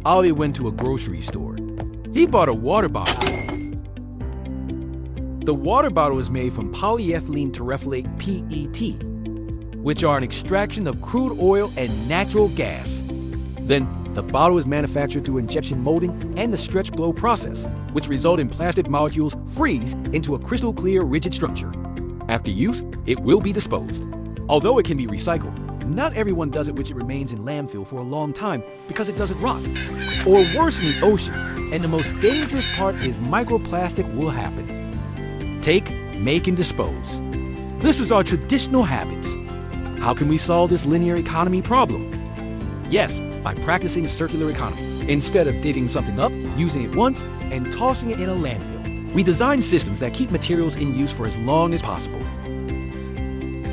Ollie went to a grocery store. He bought a water bottle. The water bottle is made from polyethylene terephthalate PET, which are an extraction of crude oil and natural gas. Then, the bottle is manufactured through injection molding and the stretch blow process, which result in plastic molecules freeze into a crystal clear rigid structure. After use, it will be disposed. Although it can be recycled, not everyone does it, which it remains in landfill for a long time because it doesn't rot, or worse, in the ocean. And the most dangerous part is microplastic will happen. Take, make, and dispose. This is our traditional habits. How can we solve this linear economy problem? Yes, by practicing circular economy. Instead of digging something up, using it once, and tossing it in a landfill, we design systems that keep materials in use for as long as possible.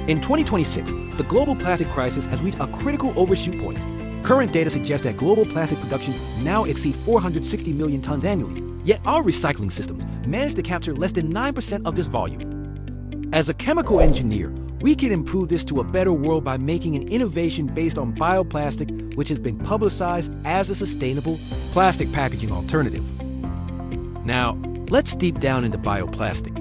In 2026, the global plastic crisis has reached a critical overshoot point. Current data suggests that global plastic production now exceeds 460 million tons annually, yet our recycling systems manage to capture less than 9% of this volume. As a chemical engineer, we can improve this to a better world by making an innovation based on bioplastic, which has been publicized as a sustainable plastic packaging alternative. Now, let's deep down into bioplastic.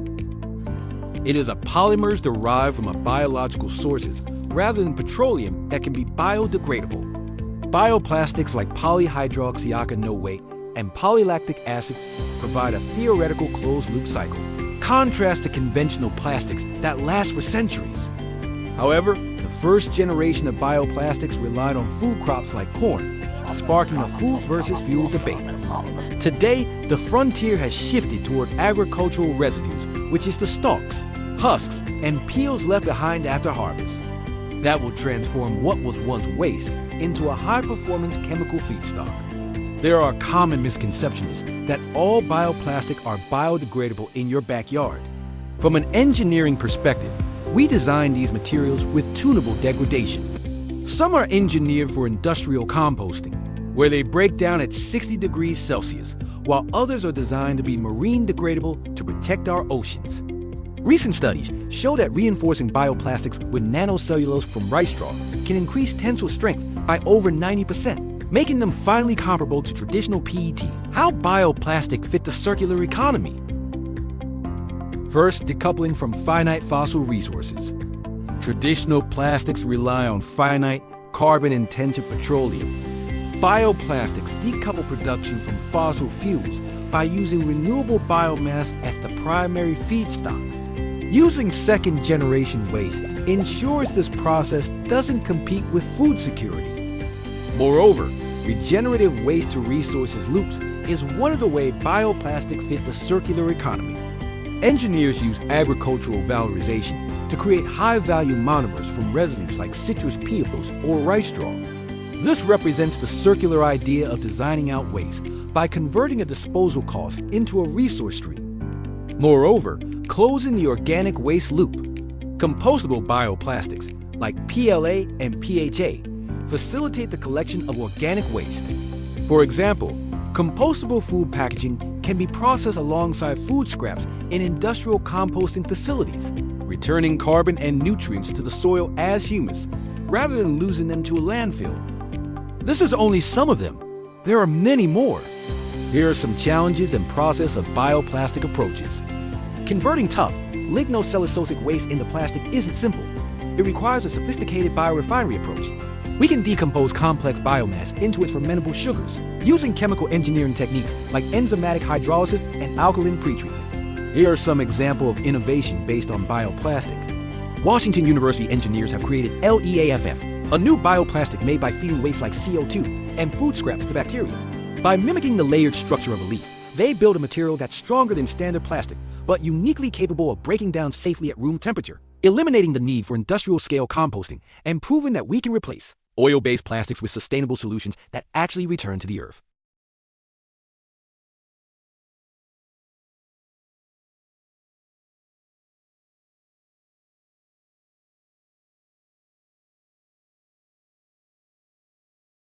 It is a polymers derived from biological sources rather than petroleum that can be biodegradable. Bioplastics like polyhydroxyalkanoate and polylactic acid provide a theoretical closed-loop cycle, contrast to conventional plastics that last for centuries. However, the first generation of bioplastics relied on food crops like corn, sparking a food versus fuel debate. Today, the frontier has shifted toward agricultural residues, which is the stalks, husks, and peels left behind after harvest. That will transform what was once waste into a high-performance chemical feedstock. There are common misconceptions that all bioplastic are biodegradable in your backyard. From an engineering perspective, we design these materials with tunable degradation. Some are engineered for industrial composting, where they break down at 60 degrees Celsius, while others are designed to be marine degradable to protect our oceans. Recent studies show that reinforcing bioplastics with nanocellulose from rice straw can increase tensile strength by over 90%, making them finally comparable to traditional PET. How bioplastic fit the circular economy? First, decoupling from finite fossil resources. Traditional plastics rely on finite, carbon-intensive petroleum. Bioplastics decouple production from fossil fuels by using renewable biomass as the primary feedstock. Using second-generation waste ensures this process doesn't compete with food security. Moreover, regenerative waste-to-resources loops is one of the ways bioplastic fit the circular economy. Engineers use agricultural valorization to create high-value monomers from residues like citrus peels or rice straw. This represents the circular idea of designing out waste by converting a disposal cost into a resource stream. Moreover, closing the organic waste loop. Compostable bioplastics, like PLA and PHA, facilitate the collection of organic waste. For example, compostable food packaging can be processed alongside food scraps in industrial composting facilities, returning carbon and nutrients to the soil as humus, rather than losing them to a landfill. This is only some of them. There are many more. Here are some challenges and process of bioplastic approaches. Converting tough, lignocellulosic waste into plastic isn't simple. It requires a sophisticated biorefinery approach. We can decompose complex biomass into its fermentable sugars using chemical engineering techniques like enzymatic hydrolysis and alkaline pretreatment. Here are some examples of innovation based on bioplastic. Washington University engineers have created LEAFF, a new bioplastic made by feeding waste like CO2 and food scraps to bacteria. By mimicking the layered structure of a leaf, they build a material that's stronger than standard plastic, but uniquely capable of breaking down safely at room temperature, eliminating the need for industrial-scale composting and proving that we can replace oil-based plastics with sustainable solutions that actually return to the earth.